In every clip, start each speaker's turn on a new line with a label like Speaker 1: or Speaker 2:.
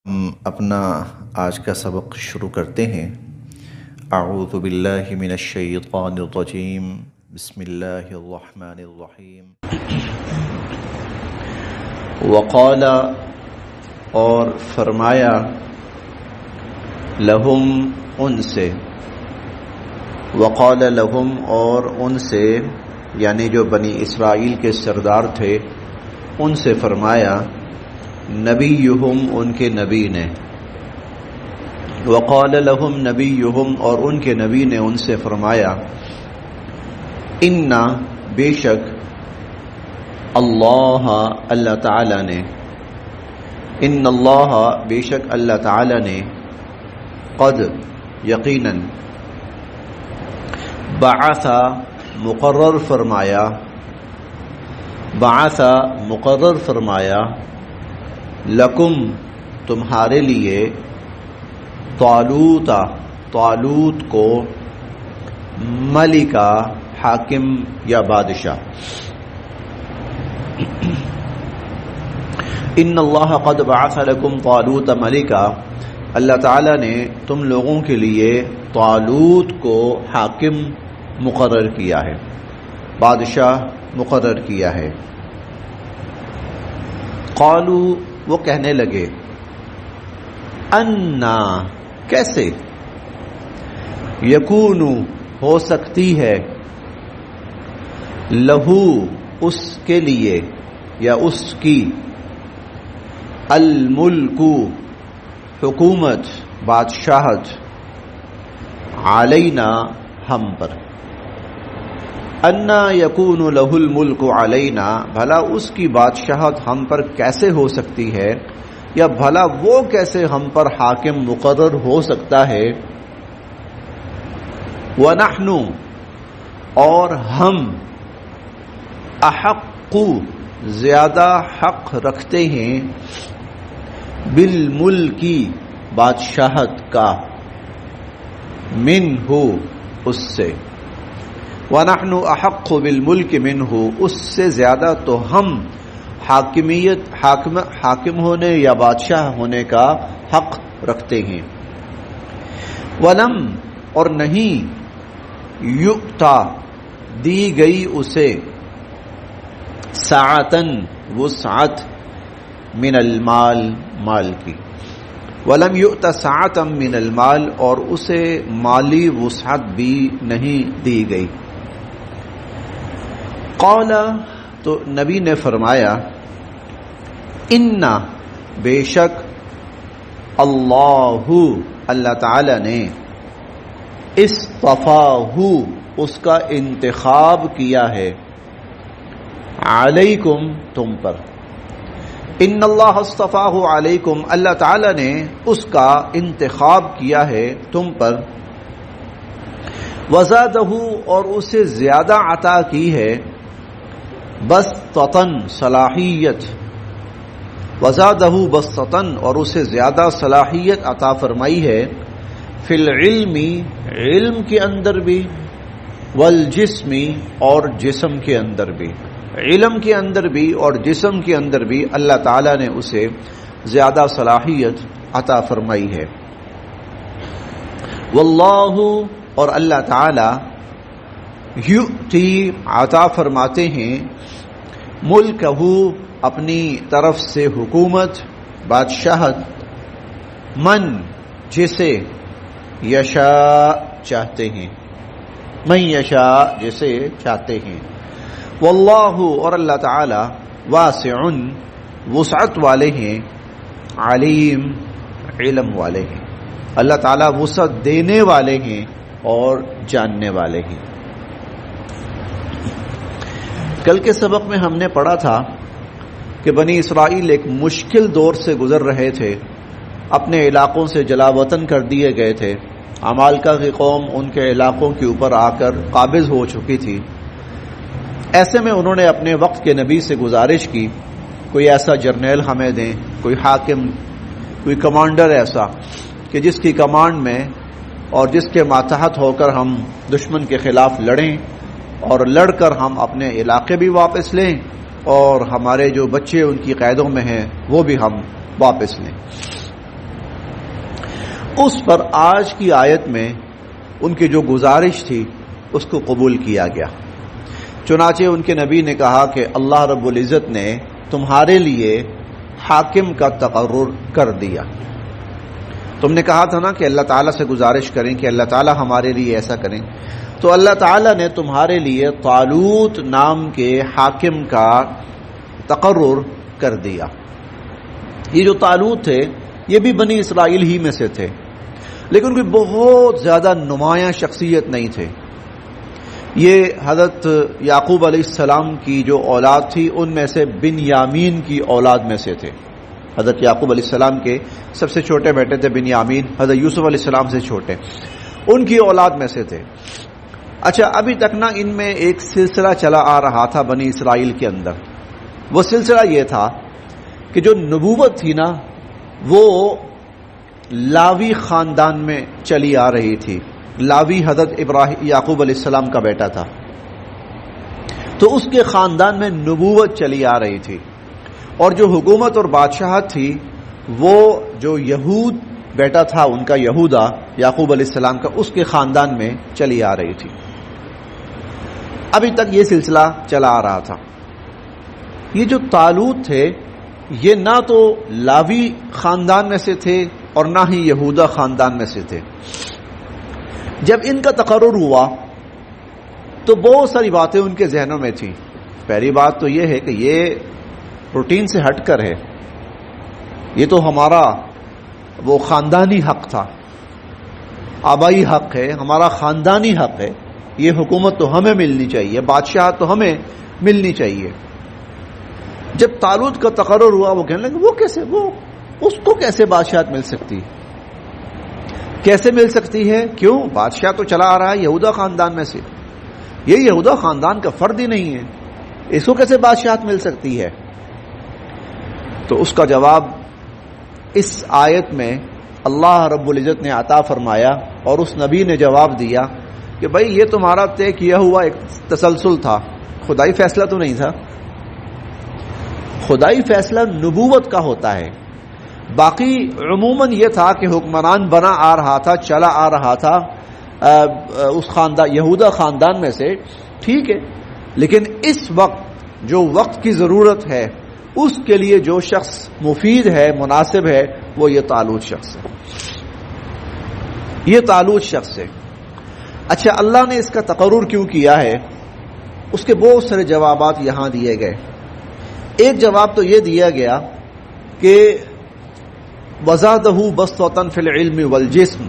Speaker 1: ہم اپنا آج کا سبق شروع کرتے ہیں۔ اعوذ باللہ من الشیطان الرجیم، بسم اللہ الرحمن الرحیم۔ وقال، اور فرمایا، لہم، ان سے، وقال لہم، اور ان سے یعنی جو بنی اسرائیل کے سردار تھے ان سے فرمایا، نبیہم، ان کے نبی نے، وقال لہم نبیہم، اور ان کے نبی نے ان سے فرمایا، انا، بے شک، اللہ، اللہ تعالی نے، ان اللہ، بے شک اللہ تعالی نے، قد، یقیناً، بعث، مقرر فرمایا، بعث، مقرر فرمایا، لکم، تمہارے لیے، طالوت، طالوت کو، ملکا، حاکم یا بادشاہ۔ ان اللہ قد بعث لکم طالوت ملکا، اللہ تعالیٰ نے تم لوگوں کے لیے طالوت کو حاکم مقرر کیا ہے، بادشاہ مقرر کیا ہے۔ قالوا، وہ کہنے لگے، انا، کیسے، یکون، ہو سکتی ہے، لہو، اس کے لیے یا اس کی، الملک، حکومت، بادشاہت، علینا، ہم پر، انا یکون لہ الملک علینا، بھلا اس کی بادشاہت ہم پر کیسے ہو سکتی ہے، یا بھلا وہ کیسے ہم پر حاکم مقرر ہو سکتا ہے۔ ونحن، اور ہم، احق، زیادہ حق رکھتے ہیں، بالملک، بادشاہت کا، منہ، اس سے، وَنَحْنُ أَحَقُّ بِالْمُلْكِ مِنْهُ، اس سے زیادہ تو ہم حاکمیت، حاکم ہونے یا بادشاہ ہونے کا حق رکھتے ہیں۔ وَلَمْ، اور نہیں، یُؤْتَ، دی گئی اسے، سَعَةً، وسعت، من المال، مال کی، وَلَمْ يُؤْتَ سَعَةً من المال، اور اسے مالی وسعت بھی نہیں دی گئی۔ قال، تو نبی نے فرمایا، انا، بے شک، اللہ، اللہ تعالی نے، اصطفاہ، اس کا انتخاب کیا ہے، علیکم، تم پر، ان اللہ اصطفاہ علیکم، اللہ تعالی نے اس کا انتخاب کیا ہے تم پر، وزادہ، اور اسے زیادہ عطا کی ہے، بسطتاً، صلاحیت، وزادہ بسطتاً، اور اسے زیادہ صلاحیت عطا فرمائی ہے، فی العلم، علم کے اندر بھی، والجسم، اور جسم کے اندر بھی، علم کے اندر بھی اور جسم کے اندر بھی اللہ تعالیٰ نے اسے زیادہ صلاحیت عطا فرمائی ہے۔ واللہ، اور اللہ تعالی، یؤتی، عطا فرماتے ہیں، ملکہ، اپنی طرف سے حکومت، بادشاہت، من، جسے، یشاء، چاہتے ہیں، من یشاء، جسے چاہتے ہیں۔ واللہ، اور اللہ تعالی، واسع، وسعت والے ہیں، علیم، علم والے ہیں، اللہ تعالی وسعت دینے والے ہیں اور جاننے والے ہیں۔ کل کے سبق میں ہم نے پڑھا تھا کہ بنی اسرائیل ایک مشکل دور سے گزر رہے تھے، اپنے علاقوں سے جلا وطن کر دیے گئے تھے، عمالقہ کی قوم ان کے علاقوں کے اوپر آ کر قابض ہو چکی تھی۔ ایسے میں انہوں نے اپنے وقت کے نبی سے گزارش کی، کوئی ایسا جرنیل ہمیں دیں، کوئی حاکم، کوئی کمانڈر ایسا کہ جس کی کمانڈ میں اور جس کے ماتحت ہو کر ہم دشمن کے خلاف لڑیں، اور لڑ کر ہم اپنے علاقے بھی واپس لیں، اور ہمارے جو بچے ان کی قیدوں میں ہیں وہ بھی ہم واپس لیں۔ اس پر آج کی آیت میں ان کی جو گزارش تھی اس کو قبول کیا گیا. چنانچہ ان کے نبی نے کہا کہ اللہ رب العزت نے تمہارے لیے حاکم کا تقرر کر دیا. تم نے کہا تھا نا کہ اللہ تعالیٰ سے گزارش کریں کہ اللہ تعالیٰ ہمارے لیے ایسا کریں، تو اللہ تعالیٰ نے تمہارے لیے طالوت نام کے حاکم کا تقرر کر دیا. یہ جو طالوت تھے یہ بھی بنی اسرائیل ہی میں سے تھے، لیکن کوئی بہت زیادہ نمایاں شخصیت نہیں تھے. یہ حضرت یعقوب علیہ السلام کی جو اولاد تھی ان میں سے بنیامین کی اولاد میں سے تھے. حضرت یعقوب علیہ السلام کے سب سے چھوٹے بیٹے تھے بنیامین، حضرت یوسف علیہ السلام سے چھوٹے، ان کی اولاد میں سے تھے. اچھا، ابھی تک نا ان میں ایک سلسلہ چلا آ رہا تھا بنی اسرائیل کے اندر. وہ سلسلہ یہ تھا کہ جو نبوت تھی نا وہ لاوی خاندان میں چلی آ رہی تھی. لاوی حضرت یعقوب علیہ السلام کا بیٹا تھا، تو اس کے خاندان میں نبوت چلی آ رہی تھی، اور جو حکومت اور بادشاہت تھی وہ جو یہود بیٹا تھا ان کا، یہودا یعقوب علیہ السلام کا، اس کے خاندان میں چلی آ رہی تھی. ابھی تک یہ سلسلہ چلا آ رہا تھا. یہ جو طالوت تھے یہ نہ تو لاوی خاندان میں سے تھے اور نہ ہی یہودا خاندان میں سے تھے. جب ان کا تقرر ہوا تو بہت ساری باتیں ان کے ذہنوں میں تھیں. پہلی بات تو یہ ہے کہ یہ روٹین سے ہٹ کر ہے، یہ تو ہمارا وہ خاندانی حق تھا، آبائی حق ہے، ہمارا خاندانی حق ہے، یہ حکومت تو ہمیں ملنی چاہیے، بادشاہت تو ہمیں ملنی چاہیے. جب طالوت کا تقرر ہوا وہ کہنے لگے وہ کیسے، وہ اس کو کیسے بادشاہت مل سکتی، کیسے مل سکتی ہے؟ کیوں؟ بادشاہ تو چلا آ رہا ہے یہودا خاندان میں سے، یہ یہودا خاندان کا فرد ہی نہیں ہے، اس کو کیسے بادشاہت مل سکتی ہے؟ تو اس کا جواب اس آیت میں اللہ رب العزت نے عطا فرمایا، اور اس نبی نے جواب دیا کہ بھائی یہ تمہارا طے کیا ہوا ایک تسلسل تھا، خدائی فیصلہ تو نہیں تھا. خدائی فیصلہ نبوت کا ہوتا ہے، باقی عموماً یہ تھا کہ حکمران بنا آ رہا تھا، چلا آ رہا تھا اس خاندان یہودا خاندان میں سے، ٹھیک ہے، لیکن اس وقت جو وقت کی ضرورت ہے اس کے لیے جو شخص مفید ہے، مناسب ہے، وہ یہ طالوت شخص ہے، یہ طالوت شخص ہے. اچھا، اللہ نے اس کا تقرر کیوں کیا ہے؟ اس کے بہت سارے جوابات یہاں دیے گئے. ایک جواب تو یہ دیا گیا کہ وَزَادَهُ بَسْطَةً فِي الْعِلْمِ وَالْجِسْمِ،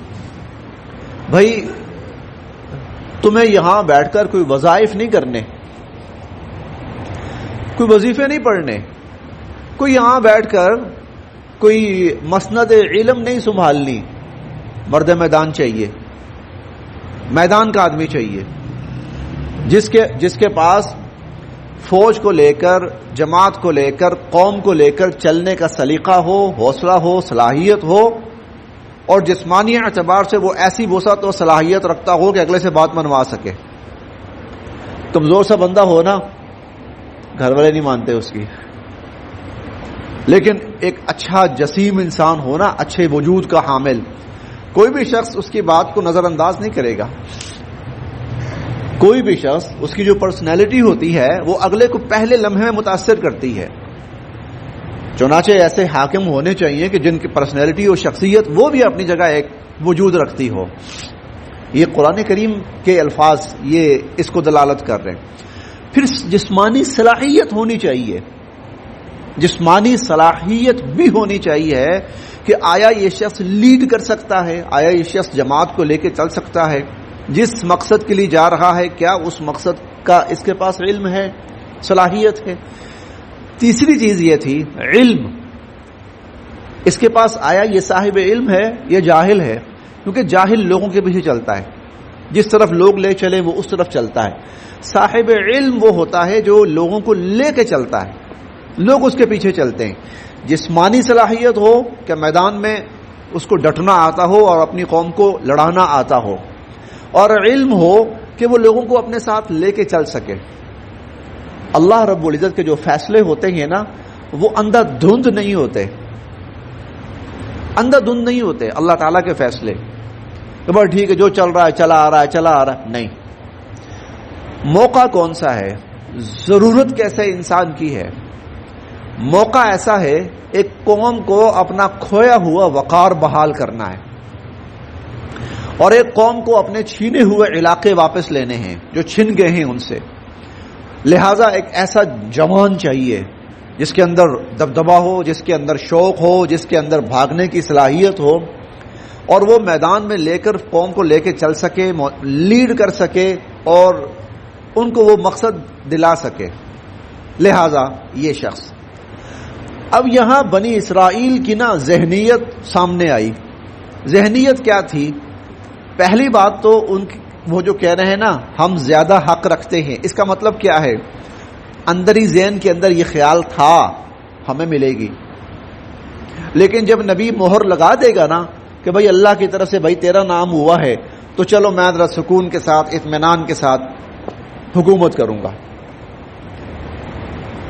Speaker 1: بھائی تمہیں یہاں بیٹھ کر کوئی وظائف نہیں کرنے، کوئی وظیفے نہیں پڑھنے، کوئی یہاں بیٹھ کر کوئی مسند علم نہیں سنبھالنی. مرد میدان چاہیے، میدان کا آدمی چاہیے، جس کے پاس فوج کو لے کر، جماعت کو لے کر، قوم کو لے کر چلنے کا سلیقہ ہو، حوصلہ ہو، صلاحیت ہو، اور جسمانی اعتبار سے وہ ایسی وسعت اور صلاحیت رکھتا ہو کہ اگلے سے بات منوا سکے. کمزور سا بندہ ہو نا، گھر والے نہیں مانتے اس کی، لیکن ایک اچھا جسیم انسان ہونا، اچھے وجود کا حامل، کوئی بھی شخص اس کی بات کو نظر انداز نہیں کرے گا. کوئی بھی شخص، اس کی جو پرسنالٹی ہوتی ہے وہ اگلے کو پہلے لمحے میں متاثر کرتی ہے. چنانچہ ایسے حاکم ہونے چاہیے کہ جن کی پرسنالٹی اور شخصیت وہ بھی اپنی جگہ ایک وجود رکھتی ہو. یہ قرآن کریم کے الفاظ یہ اس کو دلالت کر رہے ہیں. پھر جسمانی صلاحیت ہونی چاہیے، جسمانی صلاحیت بھی ہونی چاہیے کہ آیا یہ شخص لیڈ کر سکتا ہے، آیا یہ شخص جماعت کو لے کے چل سکتا ہے، جس مقصد کے لیے جا رہا ہے کیا اس مقصد کا اس کے پاس علم ہے، صلاحیت ہے. تیسری چیز یہ تھی علم، اس کے پاس آیا یہ صاحب علم ہے یا جاہل ہے، کیونکہ جاہل لوگوں کے پیچھے چلتا ہے، جس طرف لوگ لے چلے وہ اس طرف چلتا ہے. صاحب علم وہ ہوتا ہے جو لوگوں کو لے کے چلتا ہے، لوگ اس کے پیچھے چلتے ہیں. جسمانی صلاحیت ہو کہ میدان میں اس کو ڈٹنا آتا ہو اور اپنی قوم کو لڑانا آتا ہو، اور علم ہو کہ وہ لوگوں کو اپنے ساتھ لے کے چل سکے. اللہ رب العزت کے جو فیصلے ہوتے ہیں نا وہ اندھا دھند نہیں ہوتے. اندھا دھند نہیں ہوتے اللہ تعالیٰ کے فیصلے کہ بس ٹھیک ہے جو چل رہا ہے چلا آ رہا ہے، نہیں. موقع کون سا ہے، ضرورت کیسے انسان کی ہے. موقع ایسا ہے ایک قوم کو اپنا کھویا ہوا وقار بحال کرنا ہے، اور ایک قوم کو اپنے چھینے ہوئے علاقے واپس لینے ہیں جو چھن گئے ہیں ان سے. لہذا ایک ایسا جوان چاہیے جس کے اندر دبدبا ہو، جس کے اندر شوق ہو، جس کے اندر بھاگنے کی صلاحیت ہو، اور وہ میدان میں لے کر قوم کو لے کے چل سکے، لیڈ کر سکے اور ان کو وہ مقصد دلا سکے. لہذا یہ شخص. اب یہاں بنی اسرائیل کی ذہنیت سامنے آئی. ذہنیت کیا تھی؟ پہلی بات تو وہ جو کہہ رہے ہیں ہم زیادہ حق رکھتے ہیں، اس کا مطلب کیا ہے؟ اندری ذہن کے اندر یہ خیال تھا ہمیں ملے گی، لیکن جب نبی مہر لگا دے گا کہ بھائی اللہ کی طرف سے بھائی تیرا نام ہوا ہے تو چلو میں ذرا سکون کے ساتھ اطمینان کے ساتھ حکومت کروں گا.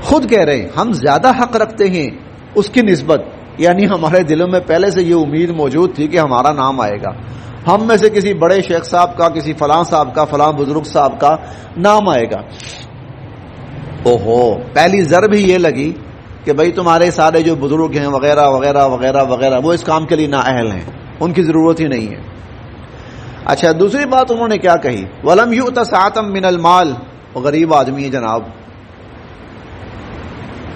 Speaker 1: خود کہہ رہے ہیں ہم زیادہ حق رکھتے ہیں اس کی نسبت، یعنی ہمارے دلوں میں پہلے سے یہ امید موجود تھی کہ ہمارا نام آئے گا، ہم میں سے کسی بڑے شیخ صاحب کا، کسی فلاں صاحب کا، فلاں بزرگ صاحب کا نام آئے گا. اوہو، پہلی ضرب ہی یہ لگی کہ بھائی تمہارے سارے جو بزرگ ہیں وغیرہ وغیرہ وغیرہ وغیرہ وہ اس کام کے لیے نااہل ہیں، ان کی ضرورت ہی نہیں ہے. اچھا، دوسری بات انہوں نے کیا کہی؟ وَلَمْ يُؤْتَ سَعَةً مِّنَ الْمَالِ. وہ غریب آدمی ہے جناب.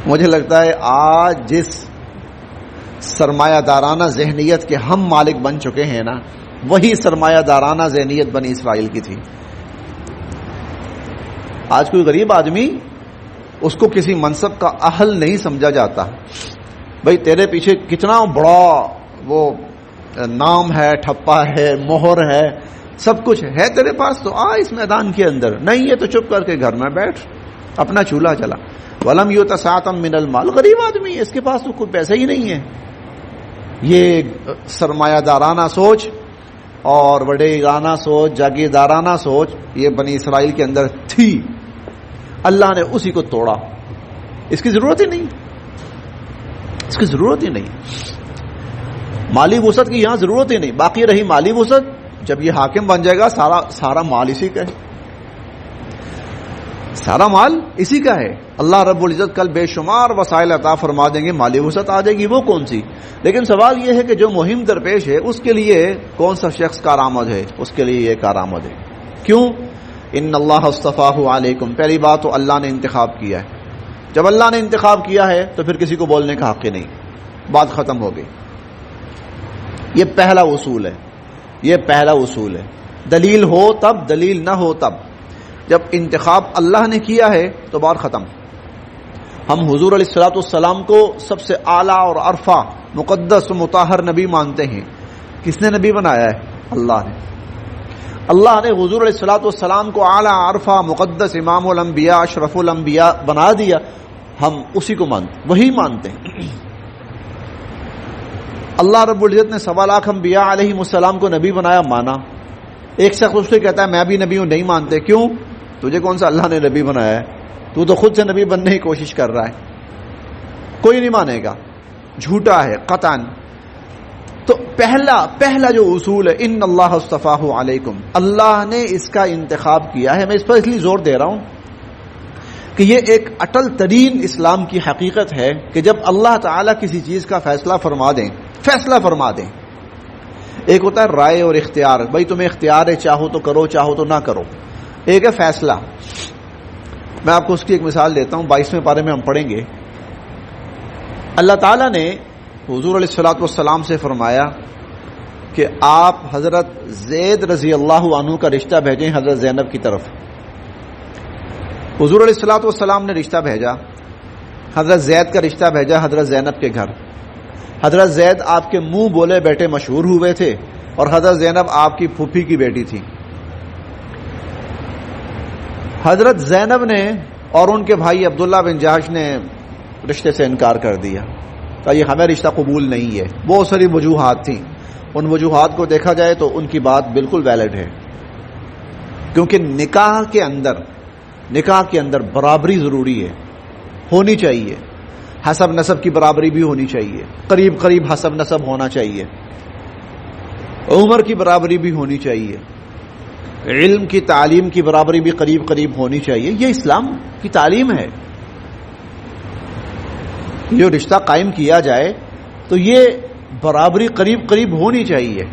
Speaker 1: مجھے لگتا ہے آج جس سرمایہ دارانہ ذہنیت کے ہم مالک بن چکے ہیں وہی سرمایہ دارانہ ذہنیت بنی اسرائیل کی تھی. آج کوئی غریب آدمی اس کو کسی منصب کا اہل نہیں سمجھا جاتا. بھائی تیرے پیچھے کتنا بڑا وہ نام ہے، ٹھپا ہے، مہر ہے، سب کچھ ہے تیرے پاس، تو آ اس میدان کے اندر. نہیں ہے تو چپ کر کے گھر میں بیٹھ، اپنا چولہا چلا. وَلَمْ يُؤْتَ سَعَةً مِّنَ الْمَالِ. غریب آدمی ہے، اس کے پاس تو کوئی پیسہ ہی نہیں ہے. یہ سرمایہ دارانہ سوچ اور وڈیرانہ سوچ، جاگیردارانہ سوچ یہ بنی اسرائیل کے اندر تھی. اللہ نے اسی کو توڑا. اس کی ضرورت ہی نہیں، اس کی ضرورت ہی نہیں. مالی وسعت کی یہاں ضرورت ہی نہیں. باقی رہی مالی وسعت، جب یہ حاکم بن جائے گا سارا مال اسی کا ہے، سارا مال اسی کا ہے. اللہ رب العزت کل بے شمار وسائل عطا فرما دیں گے، مالی وسعت آ جائے گی. وہ کون سی؟ لیکن سوال یہ ہے کہ جو مہم درپیش ہے اس کے لیے کون سا شخص کارآمد ہے؟ اس کے لیے یہ کارآمد ہے. کیوں؟ ان اللہ اصطفاہ علیکم. پہلی بات تو اللہ نے انتخاب کیا ہے. جب اللہ نے انتخاب کیا ہے تو پھر کسی کو بولنے کا حق ہی نہیں، بات ختم ہو گئی. یہ پہلا اصول ہے، یہ پہلا اصول ہے. دلیل ہو تب، دلیل نہ ہو تب. جب انتخاب اللہ نے کیا ہے تو بات ختم. ہم حضور علیہ الصلوۃ والسلام کو سب سے اعلیٰ اور عرفہ مقدس و مطہر نبی مانتے ہیں. کس نے نبی بنایا ہے؟ اللہ نے. اللہ نے حضور علیہ الصلوۃ والسلام کو اعلیٰ عرفہ مقدس امام الانبیاء اشرف الانبیاء بنا دیا. ہم اسی کو مانتے، وہی مانتے ہیں. اللہ رب العزت نے 1.25 لاکھ انبیاء علیہم السلام کو نبی بنایا، مانا. ایک شخص اس سے کہتا ہے میں بھی نبی ہوں، نہیں مانتے. کیوں؟ تجھے کون سا اللہ نے نبی بنایا ہے؟ تو خود سے نبی بننے کی کوشش کر رہا ہے. کوئی نہیں مانے گا، جھوٹا ہے قطعاً. تو پہلا جو اصول ہے ان اللہ اصطفاہ علیکم، اللہ نے اس کا انتخاب کیا ہے. میں اس پر اس لیے زور دے رہا ہوں کہ یہ ایک اٹل ترین اسلام کی حقیقت ہے کہ جب اللہ تعالیٰ کسی چیز کا فیصلہ فرما دیں. ایک ہوتا ہے رائے اور اختیار، بھائی تمہیں اختیار ہے، چاہو تو کرو، چاہو تو نہ کرو. ایک ہے فیصلہ. میں آپ کو اس کی ایک مثال دیتا ہوں. 22ویں پارے میں ہم پڑھیں گے. اللہ تعالیٰ نے حضور علیہ الصلوۃ والسلام سے فرمایا کہ آپ حضرت زید رضی اللہ عنہ کا رشتہ بھیجیں حضرت زینب کی طرف. حضور علیہ الصلوۃ والسلام نے رشتہ بھیجا، حضرت زید کا رشتہ بھیجا حضرت زینب کے گھر. حضرت زید آپ کے منہ بولے بیٹے مشہور ہوئے تھے اور حضرت زینب آپ کی پھوپھی کی بیٹی تھی. حضرت زینب نے اور ان کے بھائی عبداللہ بن جہش نے رشتے سے انکار کر دیا کہ یہ ہمیں رشتہ قبول نہیں ہے. بہت ساری وجوہات تھیں. ان وجوہات کو دیکھا جائے تو ان کی بات بالکل ویلڈ ہے، کیونکہ نکاح کے اندر برابری ضروری ہے، ہونی چاہیے. حسب نسب کی برابری بھی ہونی چاہیے، قریب قریب حسب نسب ہونا چاہیے، عمر کی برابری بھی ہونی چاہیے، علم کی تعلیم کی برابری بھی قریب قریب ہونی چاہیے. یہ اسلام کی تعلیم ہے. جو رشتہ قائم کیا جائے تو یہ برابری قریب قریب ہونی چاہیے.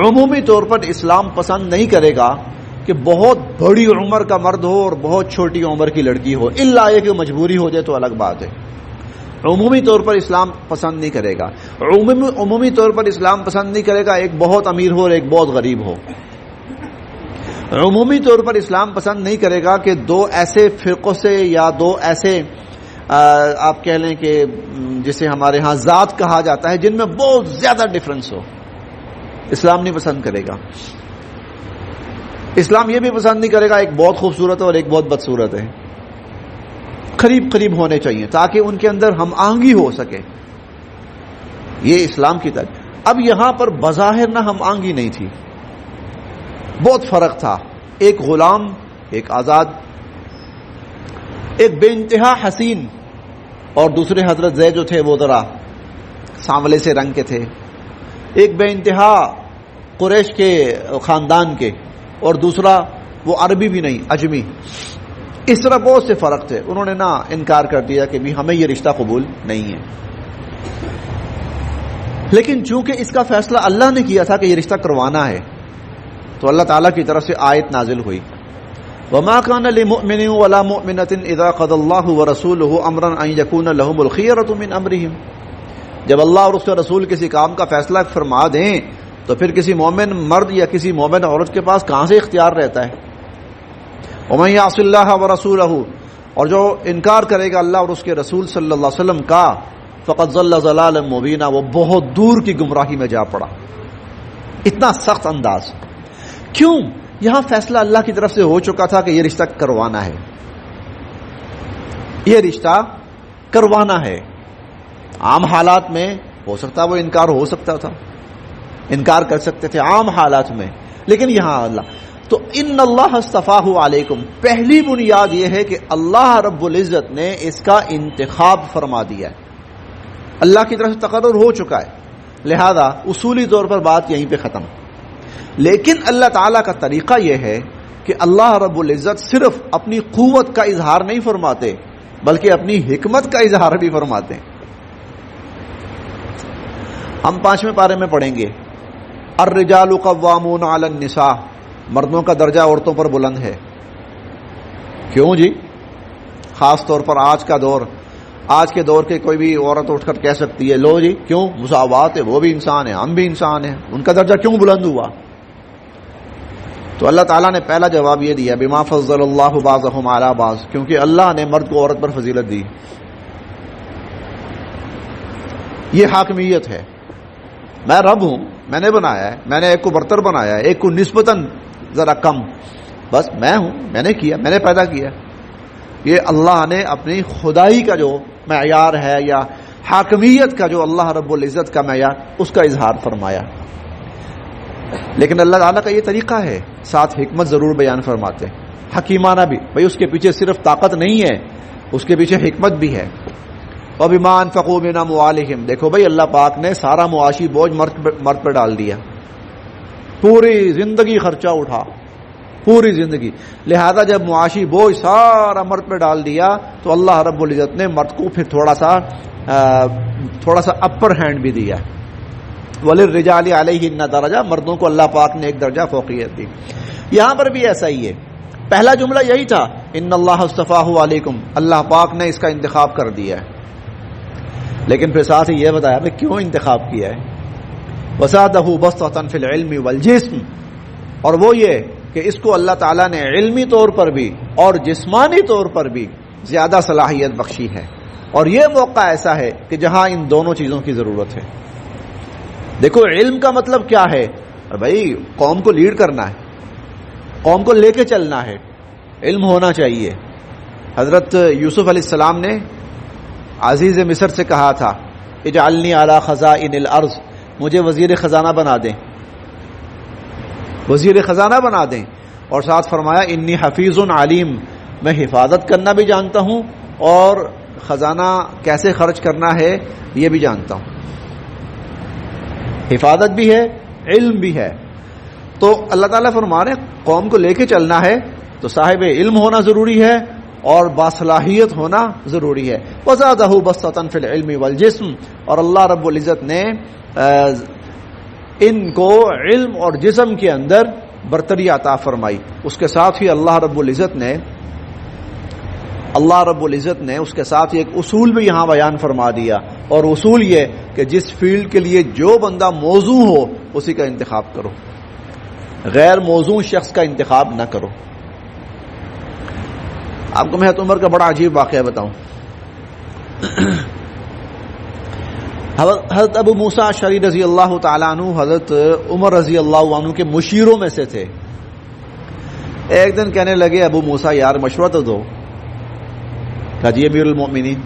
Speaker 1: عمومی طور پر اسلام پسند نہیں کرے گا کہ بہت بڑی عمر کا مرد ہو اور بہت چھوٹی عمر کی لڑکی ہو، الا یہ کہ مجبوری ہو جائے تو الگ بات ہے. عمومی طور پر اسلام پسند نہیں کرے گا. عمومی طور پر اسلام پسند نہیں کرے گا ایک بہت امیر ہو اور ایک بہت غریب ہو. عمومی طور پر اسلام پسند نہیں کرے گا کہ دو ایسے فرقوں سے یا دو ایسے آپ کہہ لیں کہ جسے ہمارے ہاں ذات کہا جاتا ہے جن میں بہت زیادہ ڈفرنس ہو. اسلام نہیں پسند کرے گا. اسلام یہ بھی پسند نہیں کرے گا ایک بہت خوبصورت ہے اور ایک بہت بدصورت ہے. قریب قریب ہونے چاہیے تاکہ ان کے اندر ہم آہنگی ہو سکے. یہ اسلام کی طرف. اب یہاں پر بظاہر نہ ہم آہنگی نہیں تھی، بہت فرق تھا. ایک غلام، ایک آزاد، ایک بے انتہا حسین، اور دوسرے حضرت زید جو تھے وہ ذرا سانولے سے رنگ کے تھے. ایک بے انتہا قریش کے خاندان کے اور دوسرا وہ عربی بھی نہیں، اجمی. اس طرح بہت سے فرق تھے. انہوں نے نہ انکار کر دیا کہ بھی ہمیں یہ رشتہ قبول نہیں ہے. لیکن چونکہ اس کا فیصلہ اللہ نے کیا تھا کہ یہ رشتہ کروانا ہے تو اللہ تعالیٰ کی طرف سے آیت نازل ہوئی، وَمَا كَانَ لِمُؤْمِنٍ وَلَا مُؤْمِنَةٍ إِذَا قَضَى اللَّهُ وَرَسُولُهُ أَمْرًا أَن يَكُونَ لَهُمُ الْخِيَرَةُ مِنْ أَمْرِهِمْ. جب اللہ اور اس کے رسول کسی کام کا فیصلہ فرما دیں تو پھر کسی مومن مرد یا کسی مومن عورت کے پاس کہاں سے اختیار رہتا ہے. وَمَن يَعْصِ اللَّهَ وَرَسُولَهُ، اور جو انکار کرے گا اللہ اور اس کے رسول صلی اللہ علیہ وسلم کا، فقد ضل ضلالا مبینا، وہ بہت دور کی گمراہی میں جا پڑا. اتنا سخت انداز. کیوں؟ یہاں فیصلہ اللہ کی طرف سے ہو چکا تھا کہ یہ رشتہ کروانا ہے. یہ رشتہ کروانا ہے. عام حالات میں ہو سکتا وہ انکار ہو سکتا تھا، انکار کر سکتے تھے عام حالات میں، لیکن یہاں اللہ تو ان اللہ اصطفاہ علیکم، پہلی بنیاد یہ ہے کہ اللہ رب العزت نے اس کا انتخاب فرما دیا ہے. اللہ کی طرف سے تقرر ہو چکا ہے، لہذا اصولی طور پر بات یہیں پہ ختم. لیکن اللہ تعالیٰ کا طریقہ یہ ہے کہ اللہ رب العزت صرف اپنی قوت کا اظہار نہیں فرماتے بلکہ اپنی حکمت کا اظہار بھی فرماتے ہیں. ہم 5ویں پارے میں پڑھیں گے، الرجال قوامون علی النساء، مردوں کا درجہ عورتوں پر بلند ہے. کیوں جی؟ خاص طور پر آج کے دور کے کوئی بھی عورت اٹھ کر کہہ سکتی ہے لو جی کیوں مساوات ہے، وہ بھی انسان ہے ہم بھی انسان ہیں، ان کا درجہ کیوں بلند ہوا؟ تو اللہ تعالیٰ نے پہلا جواب یہ دیا، بما فضل اللہ بعضهم علی بعض، کیونکہ اللہ نے مرد کو عورت پر فضیلت دی. یہ حاکمیت ہے. میں رب ہوں، میں نے بنایا ہے، میں نے ایک کو برتر بنایا ہے، ایک کو نسبتاً ذرا کم، بس میں ہوں، میں نے کیا، میں نے پیدا کیا. یہ اللہ نے اپنی خدائی کا جو معیار ہے یا حاکمیت کا جو اللہ رب العزت کا معیار، اس کا اظہار فرمایا. لیکن اللہ تعالیٰ کا یہ طریقہ ہے، ساتھ حکمت ضرور بیان فرماتے، حکیمانہ بھی. بھائی اس کے پیچھے صرف طاقت نہیں ہے، اس کے پیچھے حکمت بھی ہے. وَبِمَا أَنفَقُوا مِنْ أَمْوَالِهِمْ، دیکھو بھائی اللہ پاک نے سارا معاشی بوجھ مرد پر ڈال دیا، پوری زندگی خرچہ اٹھا، پوری زندگی. لہذا جب معاشی بوجھ سارا مرد پہ ڈال دیا تو اللہ رب العزت نے مرد کو پھر تھوڑا سا اپر ہینڈ بھی دیا. وَلِلرِّجَالِ عَلَيْهِنَّ درجہ، مردوں کو اللہ پاک نے ایک درجہ فوقیت دی. یہاں پر بھی ایسا ہی ہے. پہلا جملہ یہی تھا، ان اللہ اصطفاہ علیکم، اللہ پاک نے اس کا انتخاب کر دیا ہے. لیکن پھر ساتھ ہی یہ بتایا میں کیوں انتخاب کیا ہے. وَزَادَهُ بَسْطَةً فِي الْعِلْمِ وَالْجِسْمِ، اور وہ یہ کہ اس کو اللہ تعالیٰ نے علمی طور پر بھی اور جسمانی طور پر بھی زیادہ صلاحیت بخشی ہے. اور یہ موقع ایسا ہے کہ جہاں ان دونوں چیزوں کی ضرورت ہے. دیکھو علم کا مطلب کیا ہے؟ بھائی قوم کو لیڈ کرنا ہے، قوم کو لے کے چلنا ہے، علم ہونا چاہیے. حضرت یوسف علیہ السلام نے عزیز مصر سے کہا تھا اجعلنی علی خزائن الارض، مجھے وزیر خزانہ بنا دیں، وزیر خزانہ بنا دیں. اور ساتھ فرمایا انی حفیظ علیم، میں حفاظت کرنا بھی جانتا ہوں اور خزانہ کیسے خرچ کرنا ہے یہ بھی جانتا ہوں. حفاظت بھی ہے، علم بھی ہے. تو اللہ تعالیٰ فرما رہے ہیں قوم کو لے کے چلنا ہے تو صاحب علم ہونا ضروری ہے اور باصلاحیت ہونا ضروری ہے. وزادہ بسطۃ فی العلم والجسم، اور اللہ رب العزت نے ان کو علم اور جسم کے اندر برتری عطا فرمائی. اس کے ساتھ ہی اللہ رب العزت نے اس کے ساتھ ایک اصول بھی یہاں بیان فرما دیا، اور اصول یہ کہ جس فیلڈ کے لیے جو بندہ موزوں ہو اسی کا انتخاب کرو، غیر موزوں شخص کا انتخاب نہ کرو. آپ کو میں حضرت عمر کا بڑا عجیب واقعہ بتاؤں. حضرت ابو موسیٰ اشعری رضی اللہ تعالیٰ عنہ حضرت عمر رضی اللہ عنہ کے مشیروں میں سے تھے. ایک دن کہنے لگے ابو موسیٰ یار مشورہ تو دو. کہا جی امیر المؤمنین.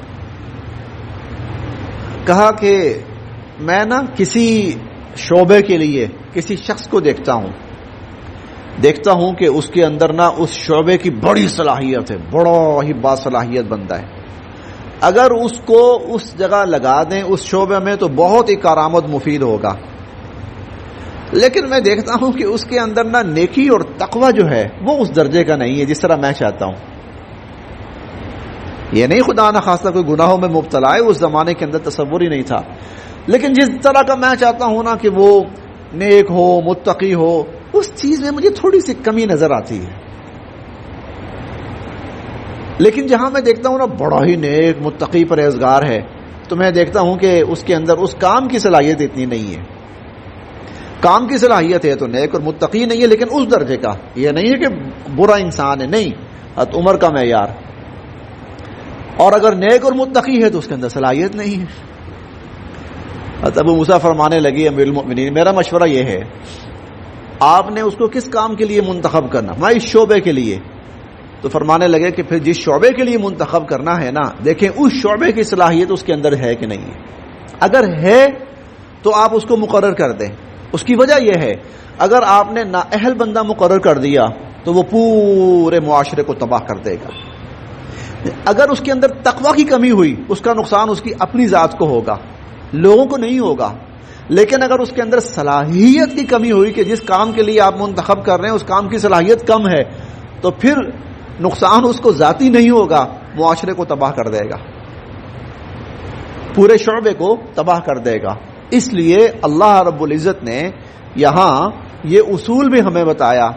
Speaker 1: کہا کہ میں نا کسی شعبے کے لیے کسی شخص کو دیکھتا ہوں کہ اس کے اندر نا اس شعبے کی بڑی صلاحیت ہے، بڑا ہی باصلاحیت بندہ ہے. اگر اس کو اس جگہ لگا دیں اس شعبے میں تو بہت ہی کارآمد مفید ہوگا. لیکن میں دیکھتا ہوں کہ اس کے اندر نا نیکی اور تقوی جو ہے وہ اس درجے کا نہیں ہے جس طرح میں چاہتا ہوں. یہ نہیں خدا نہ خواستہ کوئی گناہوں میں مبتلا ہے، اس زمانے کے اندر تصور ہی نہیں تھا، لیکن جس طرح کا میں چاہتا ہوں نا کہ وہ نیک ہو، متقی ہو، اس چیز میں مجھے تھوڑی سی کمی نظر آتی ہے. لیکن جہاں میں دیکھتا ہوں نا بڑا ہی نیک متقی پرہیزگار ہے تو میں دیکھتا ہوں کہ اس کے اندر اس کام کی صلاحیت اتنی نہیں ہے. کام کی صلاحیت ہے تو نیک اور متقی نہیں ہے، لیکن اس درجے کا یہ نہیں ہے کہ برا انسان ہے، نہیں. حضرت عمر کا معیار. اور اگر نیک اور متقی ہے تو اس کے اندر صلاحیت نہیں ہے. حضرت ابو موسیٰ فرمانے لگی امیر المؤمنین میرا مشورہ یہ ہے آپ نے اس کو کس کام کے لیے منتخب کرنا؟ میں اس شعبے کے لیے. تو فرمانے لگے کہ پھر جس شعبے کے لیے منتخب کرنا ہے نا دیکھیں اس شعبے کی صلاحیت اس کے اندر ہے کہ نہیں ہے. اگر ہے تو آپ اس کو مقرر کر دیں. اس کی وجہ یہ ہے اگر آپ نے نااہل بندہ مقرر کر دیا تو وہ پورے معاشرے کو تباہ کر دے گا. اگر اس کے اندر تقوی کی کمی ہوئی اس کا نقصان اس کی اپنی ذات کو ہوگا، لوگوں کو نہیں ہوگا. لیکن اگر اس کے اندر صلاحیت کی کمی ہوئی کہ جس کام کے لیے آپ منتخب کر رہے ہیں اس کام کی صلاحیت کم ہے تو پھر نقصان اس کو ذاتی نہیں ہوگا، معاشرے کو تباہ کر دے گا، پورے شعبے کو تباہ کر دے گا. اس لیے اللہ رب العزت نے یہاں یہ اصول بھی ہمیں بتایا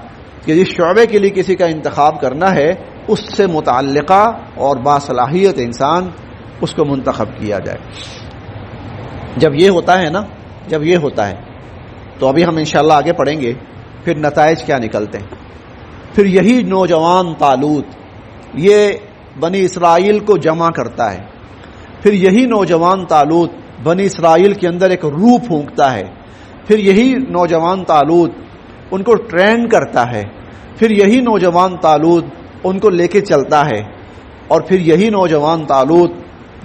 Speaker 1: کہ جس شعبے کے لیے کسی کا انتخاب کرنا ہے اس سے متعلقہ اور باصلاحیت انسان اس کو منتخب کیا جائے. جب یہ ہوتا ہے تو ابھی ہم انشاءاللہ آگے پڑھیں گے پھر نتائج کیا نکلتے ہیں. پھر یہی نوجوان طالوت یہ بنی اسرائیل کو جمع کرتا ہے. پھر یہی نوجوان طالوت بنی اسرائیل کے اندر ایک روح پھونکتا ہے. پھر یہی نوجوان طالوت ان کو ٹرین کرتا ہے. پھر یہی نوجوان طالوت ان کو لے کے چلتا ہے. اور پھر یہی نوجوان طالوت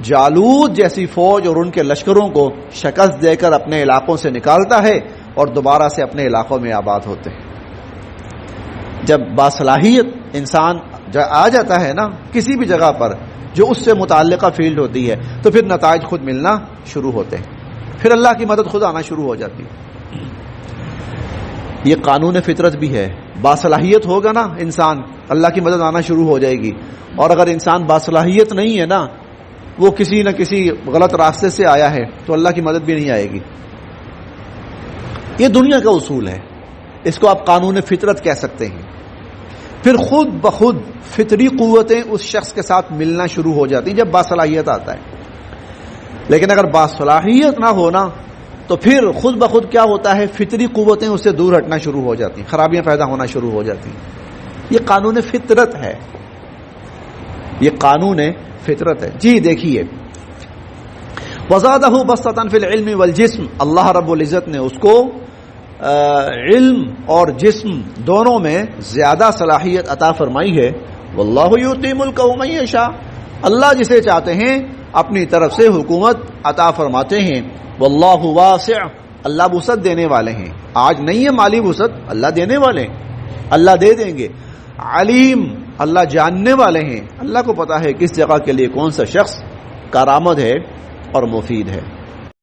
Speaker 1: جالوت جیسی فوج اور ان کے لشکروں کو شکست دے کر اپنے علاقوں سے نکالتا ہے اور دوبارہ سے اپنے علاقوں میں آباد ہوتے ہیں. جب باصلاحیت انسان آ جاتا ہے نا کسی بھی جگہ پر جو اس سے متعلقہ فیلڈ ہوتی ہے تو پھر نتائج خود ملنا شروع ہوتے ہیں، پھر اللہ کی مدد خود آنا شروع ہو جاتی ہے. یہ قانون فطرت بھی ہے. باصلاحیت ہوگا نا انسان اللہ کی مدد آنا شروع ہو جائے گی. اور اگر انسان باصلاحیت نہیں ہے نا وہ کسی نہ کسی غلط راستے سے آیا ہے تو اللہ کی مدد بھی نہیں آئے گی. یہ دنیا کا اصول ہے، اس کو آپ قانون فطرت کہہ سکتے ہیں. پھر خود بخود فطری قوتیں اس شخص کے ساتھ ملنا شروع ہو جاتی ہیں جب باصلاحیت آتا ہے. لیکن اگر باصلاحیت نہ ہونا تو پھر خود بخود کیا ہوتا ہے فطری قوتیں اس سے دور ہٹنا شروع ہو جاتی ہیں، خرابیاں پیدا ہونا شروع ہو جاتی ہیں. یہ قانون فطرت ہے، یہ قانون فطرت ہے. جی دیکھیے وزادہ بسطۃ فی العلم والجسم، اللہ رب العزت نے اس کو علم اور جسم دونوں میں زیادہ صلاحیت عطا فرمائی ہے. واللہ یؤتی ملکہ من یشاء، اللہ جسے چاہتے ہیں اپنی طرف سے حکومت عطا فرماتے ہیں. واللہ واسع، اللہ وسعت دینے والے ہیں. آج نہیں ہے مالی وسعت، اللہ دینے والے ہیں، اللہ دے دیں گے. علیم، اللہ جاننے والے ہیں، اللہ کو پتا ہے کس جگہ کے لیے کون سا شخص کارآمد ہے اور مفید ہے۔